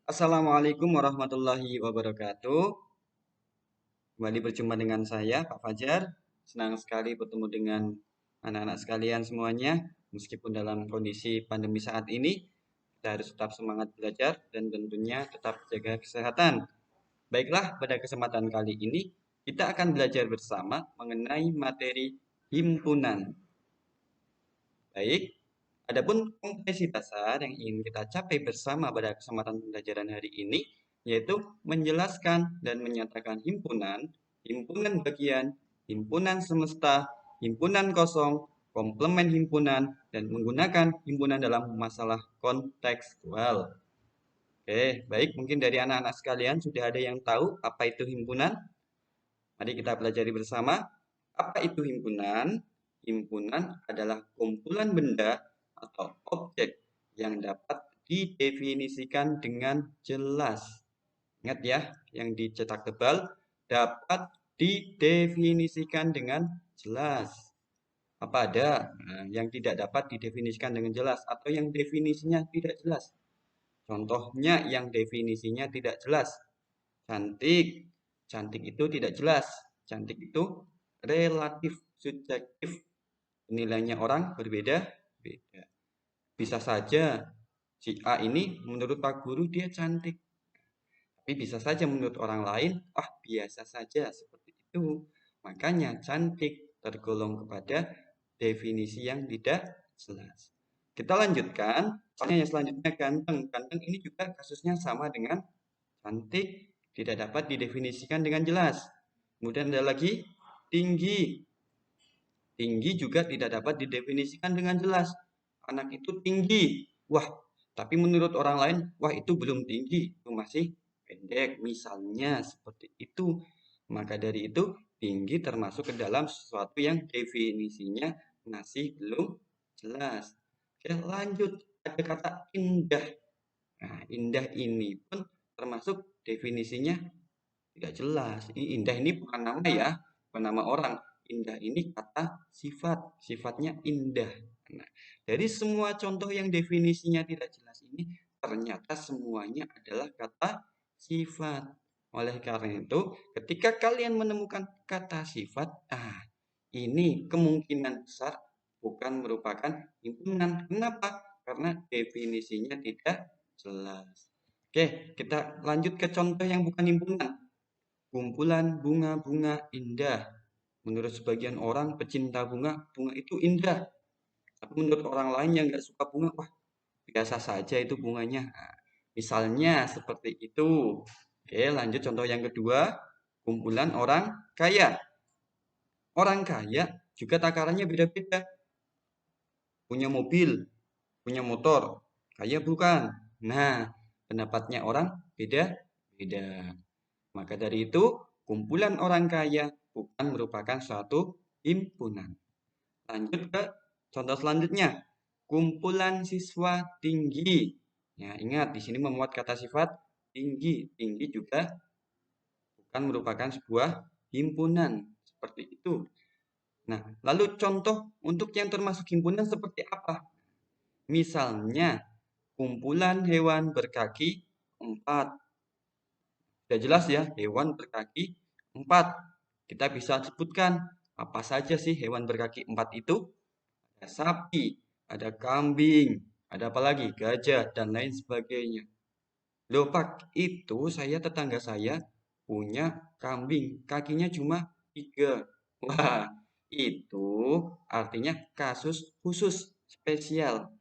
Assalamualaikum warahmatullahi wabarakatuh. Kembali berjumpa dengan saya, Pak Fajar. Senang sekali bertemu dengan anak-anak sekalian semuanya. Meskipun dalam kondisi pandemi saat ini, kita harus tetap semangat belajar dan tentunya tetap jaga kesehatan. Baiklah, pada kesempatan kali ini, kita akan belajar bersama mengenai materi himpunan. Baik, adapun kompleksitas dasar yang ingin kita capai bersama pada kesempatan pembelajaran hari ini, yaitu menjelaskan dan menyatakan himpunan, himpunan bagian, himpunan semesta, himpunan kosong, komplement himpunan, dan menggunakan himpunan dalam masalah kontekstual. Oke, baik, mungkin dari anak-anak sekalian sudah ada yang tahu apa itu himpunan? Mari kita pelajari bersama. Apa itu himpunan? Himpunan adalah kumpulan benda atau objek yang dapat didefinisikan dengan jelas. Ingat ya, yang dicetak tebal dapat didefinisikan dengan jelas. Apa ada yang tidak dapat didefinisikan dengan jelas atau yang definisinya tidak jelas? Contohnya yang definisinya tidak jelas. Cantik. Cantik itu tidak jelas. Cantik itu relatif, subjektif. Nilainya orang berbeda-beda. Bisa saja si A ini menurut Pak Guru dia cantik. Tapi bisa saja menurut orang lain, biasa saja seperti itu. Makanya cantik tergolong kepada definisi yang tidak jelas. Kita lanjutkan. Soalnya yang selanjutnya ganteng. Ganteng ini juga kasusnya sama dengan cantik, tidak dapat didefinisikan dengan jelas. Kemudian ada lagi tinggi. Tinggi juga tidak dapat didefinisikan dengan jelas. Anak itu tinggi. Wah, tapi menurut orang lain, wah itu belum tinggi, itu masih pendek. Misalnya seperti itu. Maka dari itu, tinggi termasuk ke dalam sesuatu yang definisinya masih belum jelas. Oke, lanjut. Ada kata indah. Nah, indah ini pun termasuk definisinya tidak jelas. Indah ini bukan nama ya, bukan nama orang. Indah ini kata sifat, sifatnya indah. Nah, dari semua contoh yang definisinya tidak jelas ini, ternyata semuanya adalah kata sifat. Oleh karena itu, ketika kalian menemukan kata sifat, ini kemungkinan besar bukan merupakan himpunan. Kenapa? Karena definisinya tidak jelas. Oke, kita lanjut ke contoh yang bukan himpunan. Kumpulan bunga-bunga indah. Menurut sebagian orang pecinta bunga, bunga itu indah. Tapi menurut orang lain yang nggak suka bunga, wah biasa saja itu bunganya. Nah, misalnya seperti itu. Oke, lanjut contoh yang kedua. Kumpulan orang kaya. Orang kaya juga takarannya beda-beda. Punya mobil, punya motor, kaya bukan. Nah, pendapatnya orang beda-beda. Maka dari itu, kumpulan orang kaya bukan merupakan suatu himpunan. Lanjut ke contoh selanjutnya. Kumpulan siswa tinggi. Ya, ingat di sini memuat kata sifat tinggi. Tinggi juga bukan merupakan sebuah himpunan. Seperti itu. Nah, lalu contoh untuk yang termasuk himpunan seperti apa? Misalnya, kumpulan hewan berkaki 4. Sudah jelas ya, hewan berkaki 4. Kita bisa sebutkan apa saja sih hewan berkaki 4 itu? Ada sapi, ada kambing, ada apa lagi? Gajah, dan lain sebagainya. Loh Pak, itu tetangga saya punya kambing, kakinya cuma 3. Wah, itu artinya kasus khusus, spesial.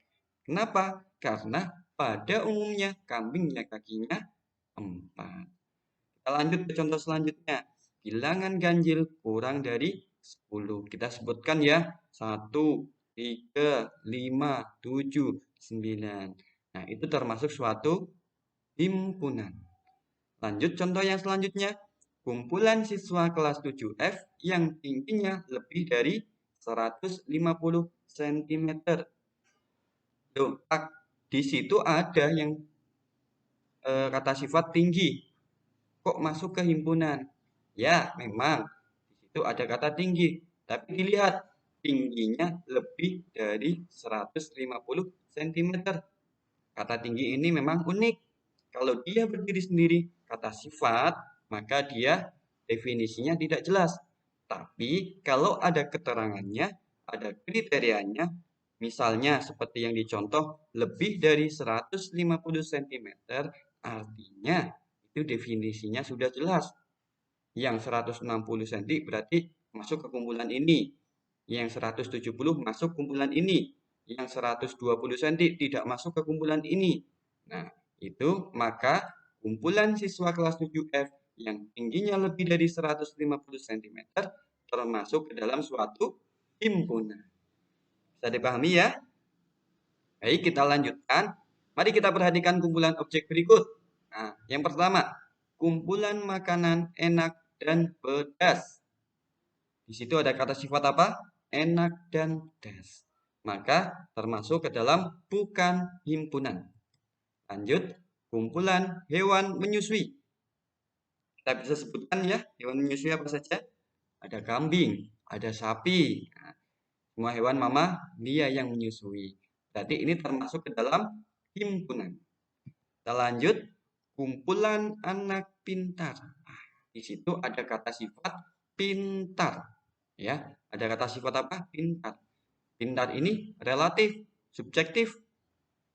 Kenapa? Karena pada umumnya kambingnya kakinya 4. Kita lanjut ke contoh selanjutnya. Bilangan ganjil kurang dari 10. Kita sebutkan ya. 1, 3, 5, 7, 9. Nah, itu termasuk suatu himpunan. Lanjut contoh yang selanjutnya. Kumpulan siswa kelas 7F yang tingginya lebih dari 150 cm. Loh, di situ ada yang kata sifat tinggi. Kok masuk ke himpunan? Ya, memang di situ ada kata tinggi, tapi dilihat tingginya lebih dari 150 cm. Kata tinggi ini memang unik. Kalau dia berdiri sendiri, kata sifat, maka dia definisinya tidak jelas. Tapi kalau ada keterangannya, ada kriterianya, misalnya seperti yang dicontoh, lebih dari 150 cm, artinya itu definisinya sudah jelas. Yang 160 cm berarti masuk ke kumpulan ini. Yang 170 masuk kumpulan ini. Yang 120 cm tidak masuk ke kumpulan ini. Nah, itu maka kumpulan siswa kelas 7F yang tingginya lebih dari 150 cm termasuk ke dalam suatu himpunan. Bisa dipahami ya? Baik, kita lanjutkan. Mari kita perhatikan kumpulan objek berikut. Nah, yang pertama, kumpulan makanan enak dan pedas. Di situ ada kata sifat apa? Enak dan pedas. Maka termasuk ke dalam bukan himpunan. Lanjut, kumpulan hewan menyusui. Kita bisa sebutkan ya, hewan menyusui apa saja? Ada kambing, ada sapi. Nah, semua hewan mama dia yang menyusui. Berarti ini termasuk ke dalam himpunan. Kita lanjut, kumpulan anak pintar. Nah, di situ ada kata sifat pintar. Ya, ada kata sifat apa? Pintar. Pintar ini relatif, subjektif.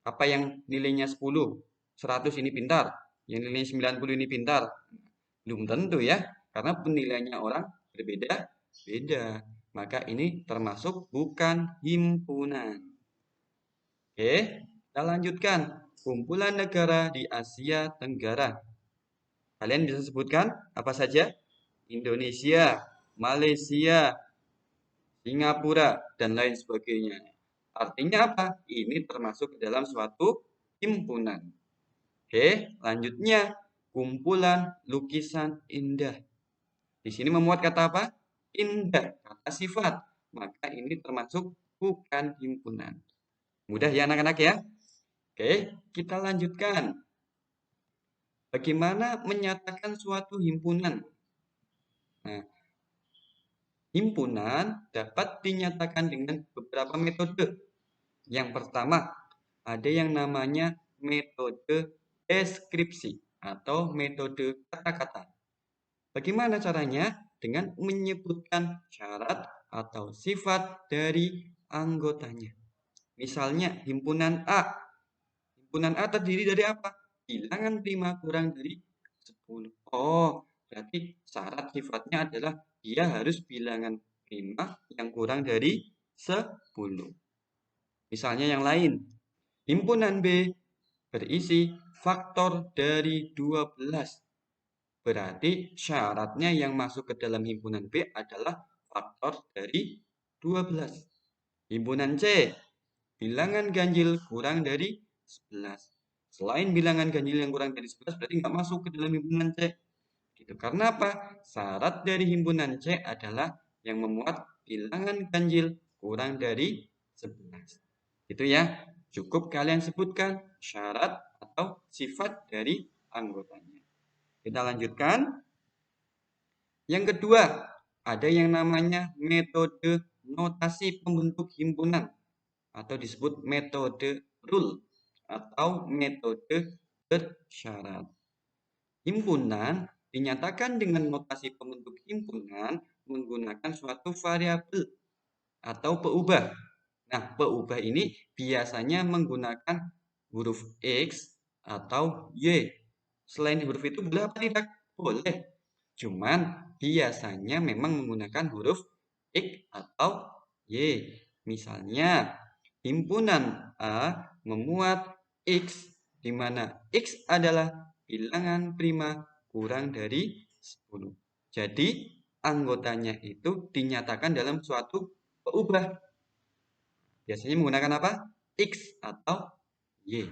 Apa yang nilainya 10, 100 ini pintar, yang nilainya 90 ini pintar. Belum tentu ya, karena penilaiannya orang berbeda-beda. Maka ini termasuk bukan himpunan. Oke, kita lanjutkan. Kumpulan negara di Asia Tenggara. Kalian bisa sebutkan apa saja? Indonesia, Malaysia, Singapura, dan lain sebagainya. Artinya apa? Ini termasuk ke dalam suatu himpunan. Oke, lanjutnya kumpulan lukisan indah. Di sini memuat kata apa? Indah, kata sifat. Maka ini termasuk bukan himpunan. Mudah ya anak-anak ya? Oke, kita lanjutkan. Bagaimana menyatakan suatu himpunan? Nah, himpunan dapat dinyatakan dengan beberapa metode. Yang pertama, ada yang namanya metode deskripsi atau metode kata-kata. Bagaimana caranya? Dengan menyebutkan syarat atau sifat dari anggotanya. Misalnya himpunan A. Himpunan A terdiri dari apa? Bilangan prima kurang dari 10. Oh, berarti syarat sifatnya adalah dia harus bilangan prima yang kurang dari 10. Misalnya yang lain. Himpunan B berisi faktor dari 12. Berarti syaratnya yang masuk ke dalam himpunan B adalah faktor dari 12. Himpunan C, bilangan ganjil kurang dari 11. Selain bilangan ganjil yang kurang dari 11 berarti nggak masuk ke dalam himpunan C. Gitu. Karena apa? Syarat dari himpunan C adalah yang memuat bilangan ganjil kurang dari 11. Itu ya. Cukup kalian sebutkan syarat atau sifat dari anggotanya. Kita lanjutkan. Yang kedua, ada yang namanya metode notasi pembentuk himpunan atau disebut metode rule atau metode bersyarat. Himpunan dinyatakan dengan notasi pembentuk himpunan menggunakan suatu variabel atau peubah. Nah, peubah ini biasanya menggunakan huruf X atau Y. Selain huruf itu boleh apa tidak? Boleh. Cuman biasanya memang menggunakan huruf X atau Y. Misalnya, himpunan A memuat X, di mana X adalah bilangan prima kurang dari 10. Jadi, anggotanya itu dinyatakan dalam suatu peubah. Biasanya menggunakan apa? X atau Y.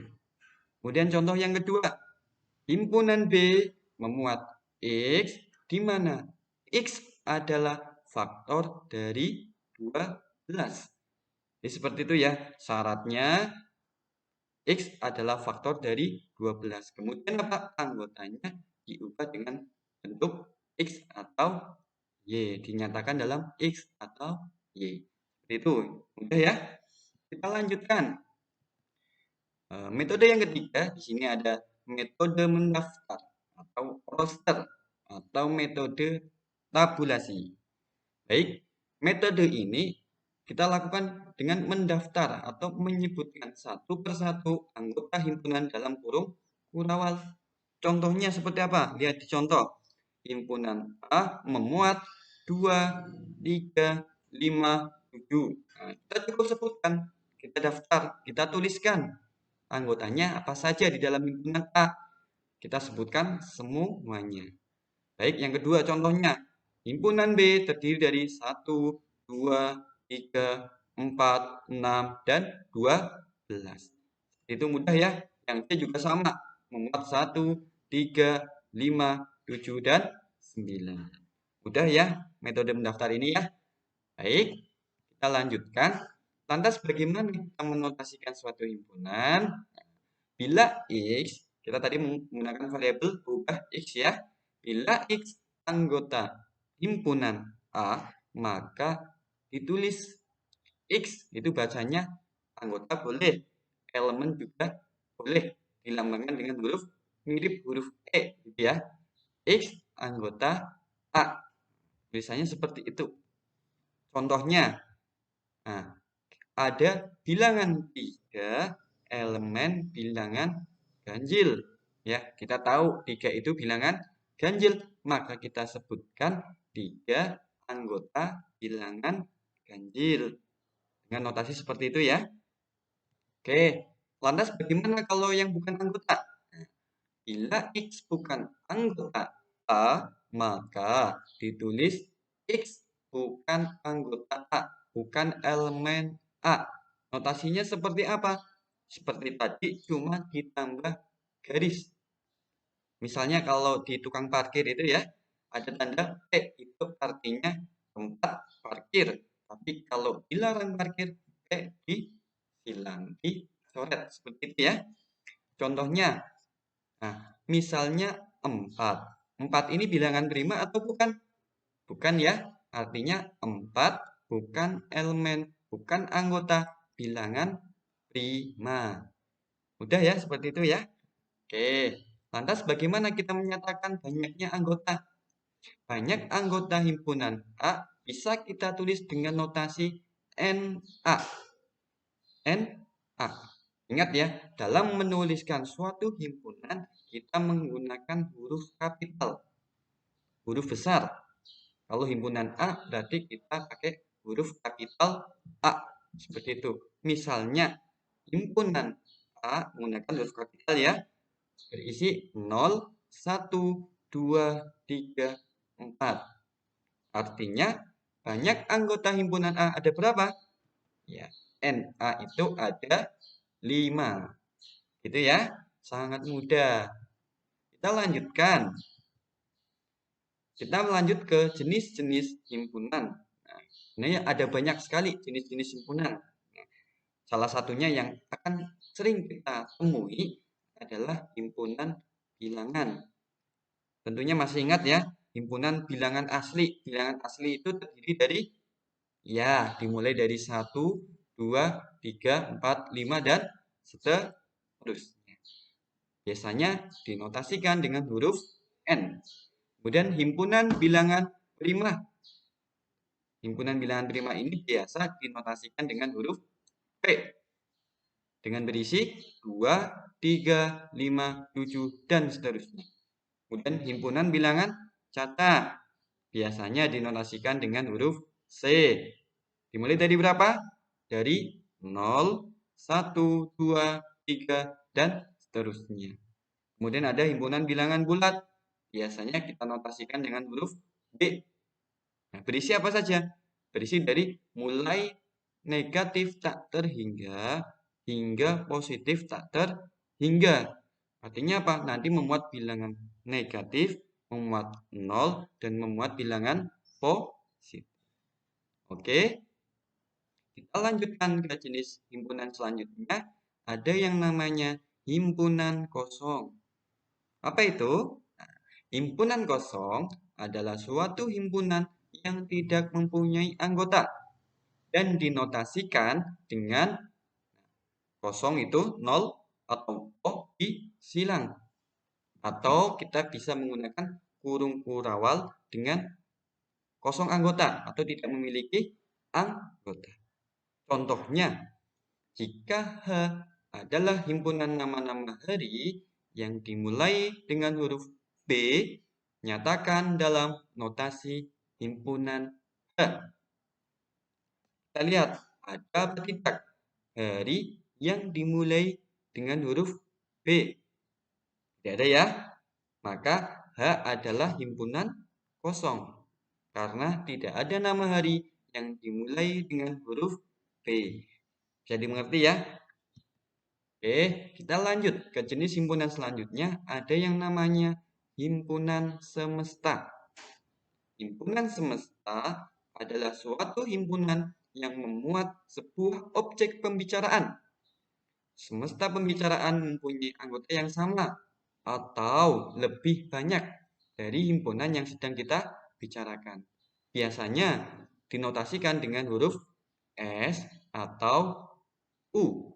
Kemudian contoh yang kedua, himpunan B memuat X, di mana X adalah faktor dari 12. Jadi seperti itu ya, syaratnya X adalah faktor dari 12. Kemudian apa? Anggotanya diubah dengan bentuk X atau Y. Dinyatakan dalam X atau Y. Seperti itu. Mudah ya? Kita lanjutkan. Metode yang ketiga di sini ada metode mendaftar atau roster atau metode tabulasi. Baik, metode ini kita lakukan dengan mendaftar atau menyebutkan satu persatu anggota himpunan dalam kurung kurawal. Contohnya seperti apa? Lihat di contoh. Himpunan A memuat 2, 3, 5, 7. Nah, kita cukup sebutkan, kita daftar, kita tuliskan anggotanya apa saja di dalam himpunan A. Kita sebutkan semuanya. Baik, yang kedua contohnya. Himpunan B terdiri dari 1, 2, 3, 4, 6, dan 12. Itu mudah ya. Yang C juga sama. Memuat 1, 3, 5, 7, dan 9. Mudah ya metode mendaftar ini ya. Baik, kita lanjutkan. Lantas bagaimana kita menotasikan suatu himpunan? Bila X, kita tadi menggunakan variabel berubah X ya. Bila X anggota himpunan A, maka ditulis X, itu bacanya anggota boleh, elemen juga boleh, dilambangkan dengan huruf mirip huruf E, gitu ya. X anggota A, tulisannya seperti itu. Contohnya, nah, ada bilangan 3, elemen bilangan ganjil. Ya, kita tahu 3 itu bilangan ganjil, maka kita sebutkan 3 anggota bilangan ganjil. Dengan notasi seperti itu ya. Oke, lantas bagaimana kalau yang bukan anggota? Bila X bukan anggota A, maka ditulis X bukan anggota A, bukan elemen A. Notasinya seperti apa? Seperti tadi, cuma ditambah garis. Misalnya kalau di tukang parkir itu ya, ada tanda P, itu artinya tempat parkir. Tapi kalau dilarang parkir, P ditilang, dicoret. Seperti itu ya. Contohnya, nah, misalnya 4. 4 ini bilangan prima atau bukan? Bukan ya. Artinya 4 bukan elemen, bukan anggota bilangan prima. Udah ya, seperti itu ya. Oke. Lantas bagaimana kita menyatakan banyaknya anggota? Banyak anggota himpunan A bisa kita tulis dengan notasi NA. NA. Ingat ya, dalam menuliskan suatu himpunan, kita menggunakan huruf kapital, huruf besar. Kalau himpunan A, berarti kita pakai huruf kapital A. Seperti itu. Misalnya, himpunan A menggunakan huruf kapital ya, berisi 0, 1, 2, 3, 4. Artinya, banyak anggota himpunan A ada berapa? Ya, NA itu ada 5. Gitu ya, sangat mudah. Kita lanjutkan. Kita melanjut ke jenis-jenis himpunan. Nah, ini ada banyak sekali jenis-jenis himpunan. Salah satunya yang akan sering kita temui adalah himpunan bilangan. Tentunya masih ingat ya, himpunan bilangan asli. Bilangan asli itu terdiri dari, ya, dimulai dari 1, 2, 3, 4, 5, dan seterusnya. Biasanya dinotasikan dengan huruf N. Kemudian himpunan bilangan prima. Himpunan bilangan prima ini biasa dinotasikan dengan huruf P. Dengan berisi 2, 3, 5, 7, dan seterusnya. Kemudian himpunan bilangan cata. Biasanya dinotasikan dengan huruf C. Dimulai dari berapa? Dari 0, 1, 2, 3, dan seterusnya. Kemudian ada himpunan bilangan bulat. Biasanya kita notasikan dengan huruf B. Nah, berisi apa saja? Berisi dari mulai negatif tak terhingga hingga positif tak terhingga. Artinya apa? Nanti memuat bilangan negatif, memuat 0, dan memuat bilangan positif. Oke, kita lanjutkan ke jenis himpunan selanjutnya. Ada yang namanya himpunan kosong. Apa itu? Himpunan kosong adalah suatu himpunan yang tidak mempunyai anggota dan dinotasikan dengan kosong itu 0 atau O disilang. Atau kita bisa menggunakan kurung kurawal dengan kosong anggota atau tidak memiliki anggota. Contohnya, jika H adalah himpunan nama-nama hari yang dimulai dengan huruf B, nyatakan dalam notasi himpunan H. Kita lihat, ada apa tidak hari yang dimulai dengan huruf B? Tidak ada ya? Maka H adalah himpunan kosong. Karena tidak ada nama hari yang dimulai dengan huruf B. Bisa dimengerti ya? Oke, kita lanjut ke jenis himpunan selanjutnya. Ada yang namanya himpunan semesta. Himpunan semesta adalah suatu himpunan yang memuat sebuah objek pembicaraan. Semesta pembicaraan mempunyai anggota yang sama atau lebih banyak dari himpunan yang sedang kita bicarakan. Biasanya dinotasikan dengan huruf S atau U.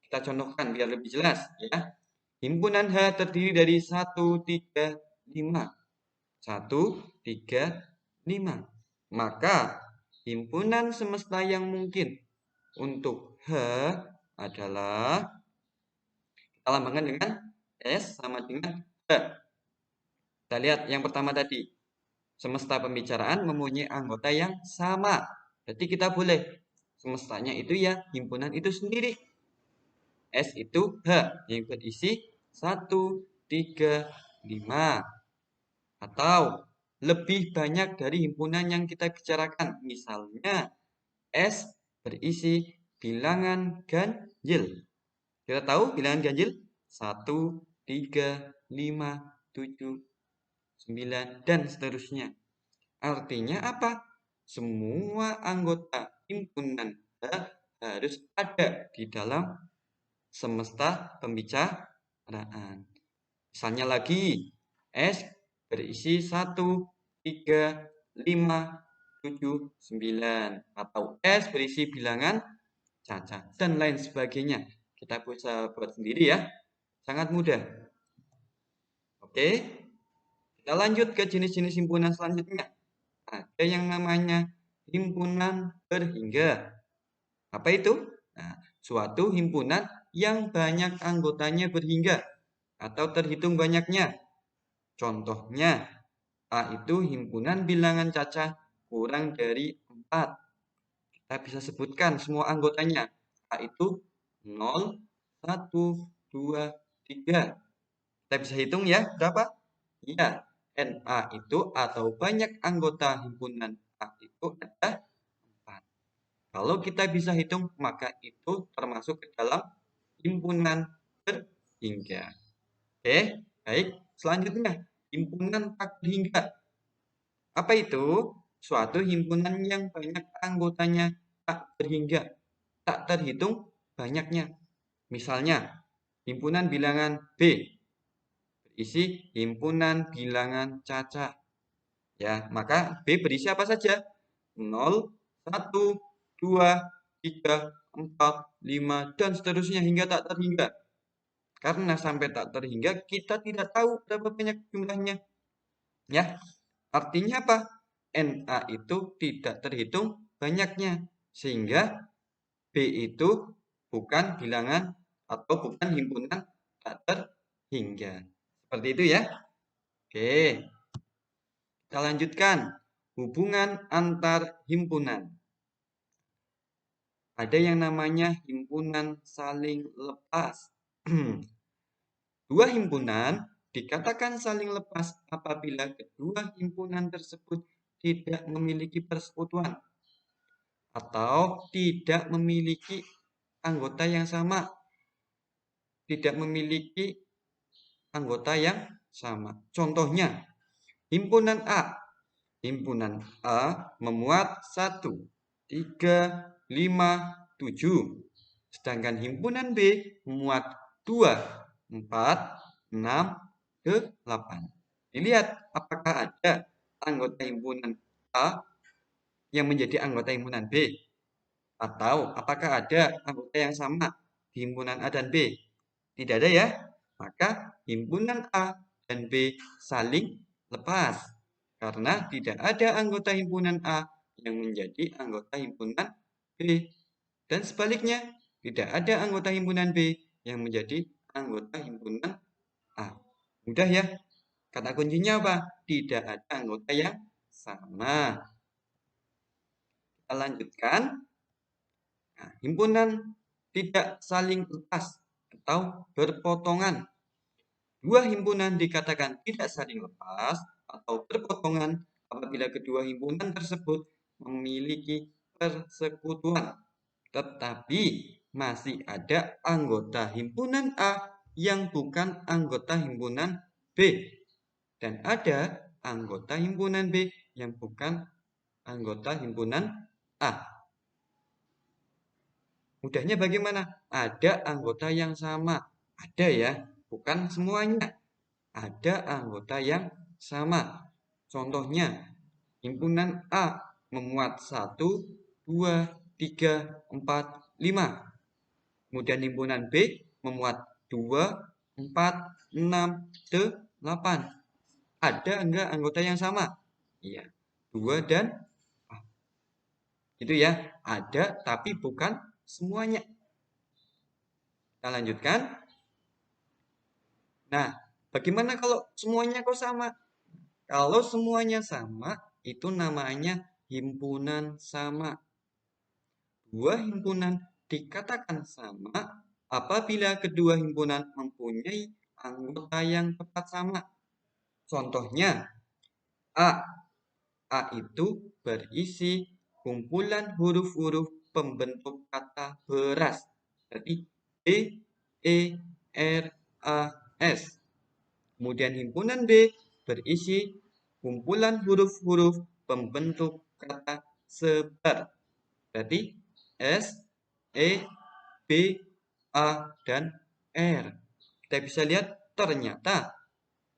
Kita contohkan biar lebih jelas ya. Himpunan H terdiri dari 1, 3, 5. 1, 3, 5. Maka himpunan semesta yang mungkin untuk H adalah kita lambangkan dengan S sama dengan H. Kita lihat yang pertama tadi. Semesta pembicaraan mempunyai anggota yang sama. Jadi kita boleh semestanya itu ya himpunan itu sendiri. S itu H yang berisi 1, 3, 5. Atau lebih banyak dari himpunan yang kita bicarakan. Misalnya S berisi bilangan ganjil. Kita tahu bilangan ganjil? 1, 3, 5, 7, 9, dan seterusnya. Artinya apa? Semua anggota himpunan H harus ada di dalam semesta pembicaraan. Misalnya lagi, S berisi 1, 3, 5, 7, 9. Atau S berisi bilangan cacat, dan lain sebagainya. Kita bisa buat sendiri ya. Sangat mudah. Oke, kita lanjut ke jenis-jenis himpunan selanjutnya. Ada yang namanya himpunan berhingga. Apa itu? Nah, suatu himpunan yang banyak anggotanya berhingga atau terhitung banyaknya. Contohnya, A itu himpunan bilangan cacah kurang dari 4. Kita bisa sebutkan semua anggotanya. A itu 0, 1, 2, 3. Kita bisa hitung ya, berapa? Iya, NA itu atau banyak anggota himpunan A itu ada 4. Kalau kita bisa hitung, maka itu termasuk ke dalam himpunan berhingga. Oke, baik. Selanjutnya, himpunan tak berhingga. Apa itu? Suatu himpunan yang banyak anggotanya tak berhingga, tak terhitung banyaknya. Misalnya, himpunan bilangan B berisi himpunan bilangan cacah. Ya, maka B berisi apa saja? 0, 1, 2, 3, 4, 5, dan seterusnya hingga tak terhingga. Karena sampai tak terhingga, kita tidak tahu berapa banyak jumlahnya. Ya, artinya apa? NA itu tidak terhitung banyaknya. Sehingga B itu bukan bilangan atau bukan himpunan tak terhingga. Seperti itu ya. Oke, kita lanjutkan. Hubungan antar himpunan. Ada yang namanya himpunan saling lepas. Dua himpunan dikatakan saling lepas apabila kedua himpunan tersebut tidak memiliki persekutuan atau tidak memiliki anggota yang sama. Tidak memiliki anggota yang sama. Contohnya, himpunan A. Himpunan A memuat 1, 3, 5, 7. Sedangkan himpunan B memuat 2, 4, 6, 8. Dilihat apakah ada anggota himpunan A yang menjadi anggota himpunan B. Atau apakah ada anggota yang sama di himpunan A dan B. Tidak ada ya. Maka himpunan A dan B saling lepas. Karena tidak ada anggota himpunan A yang menjadi anggota himpunan B. Dan sebaliknya, tidak ada anggota himpunan B yang menjadi anggota himpunan A. Mudah ya. Kata kuncinya apa? Tidak ada anggota yang sama. Kita lanjutkan. Nah, himpunan tidak saling lepas atau berpotongan. Dua himpunan dikatakan tidak saling lepas atau berpotongan apabila kedua himpunan tersebut memiliki persekutuan. Tetapi masih ada anggota himpunan A yang bukan anggota himpunan B. Dan ada anggota himpunan B yang bukan anggota himpunan A. Mudahnya bagaimana? Ada anggota yang sama. Ada ya, bukan semuanya. Ada anggota yang sama. Contohnya, himpunan A memuat 1, 2, 3, 4, 5. Kemudian himpunan B memuat 2, 4, 6, 8. Ada enggak anggota yang sama? Iya, 2 dan itu ya, ada tapi bukan semuanya. Kita lanjutkan. Nah, bagaimana kalau semuanya kok sama? Kalau semuanya sama, itu namanya himpunan sama. Dua himpunan dikatakan sama apabila kedua himpunan mempunyai anggota yang tepat sama. Contohnya, A. A itu berisi kumpulan huruf-huruf pembentuk kata beras. Jadi B, E, R, A, S. Kemudian himpunan B berisi kumpulan huruf-huruf pembentuk kata sebar. Berarti S, E, B, A, dan R. Kita bisa lihat ternyata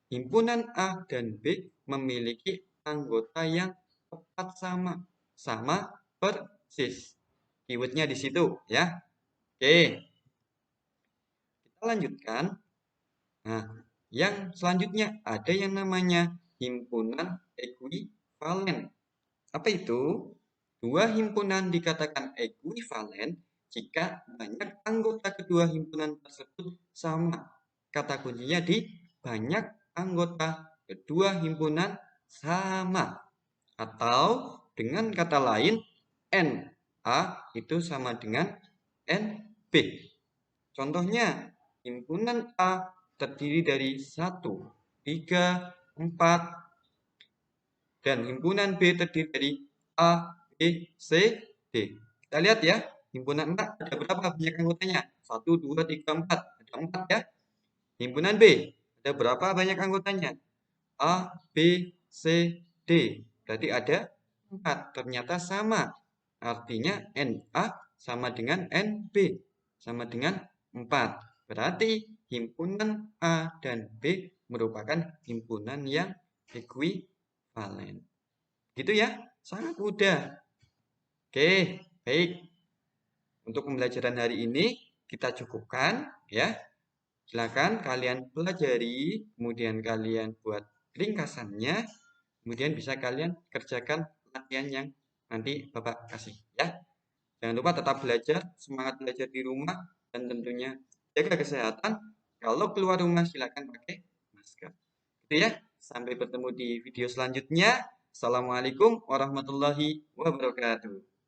himpunan A dan B memiliki anggota yang tepat sama. Sama persis. Keywordnya di situ ya. Oke. Kita lanjutkan. Nah, yang selanjutnya ada yang namanya himpunan ekuivalen. Apa itu? Dua himpunan dikatakan ekuivalen jika banyak anggota kedua himpunan tersebut sama. Kata kuncinya di banyak anggota kedua himpunan sama. Atau dengan kata lain, NA itu sama dengan NB. Contohnya, himpunan A terdiri dari 1, 3, 4, dan himpunan B terdiri dari A, B, C, D. Kita lihat ya, himpunan A ada berapa banyak anggotanya? 1, 2, 3, 4. Ada 4 ya. Himpunan B ada berapa banyak anggotanya? A, B, C, D. Berarti ada 4. Ternyata sama. Artinya NA sama dengan NB. Sama dengan 4. Berarti himpunan A dan B merupakan himpunan yang ekuivalen. Gitu ya, sangat mudah. Oke, baik. Untuk pembelajaran hari ini kita cukupkan ya. Silakan kalian pelajari, kemudian kalian buat ringkasannya, kemudian bisa kalian kerjakan latihan yang nanti Bapak kasih ya. Jangan lupa tetap belajar, semangat belajar di rumah, dan tentunya jaga kesehatan. Kalau keluar rumah silakan pakai masker. Gitu ya. Sampai bertemu di video selanjutnya. Assalamualaikum warahmatullahi wabarakatuh.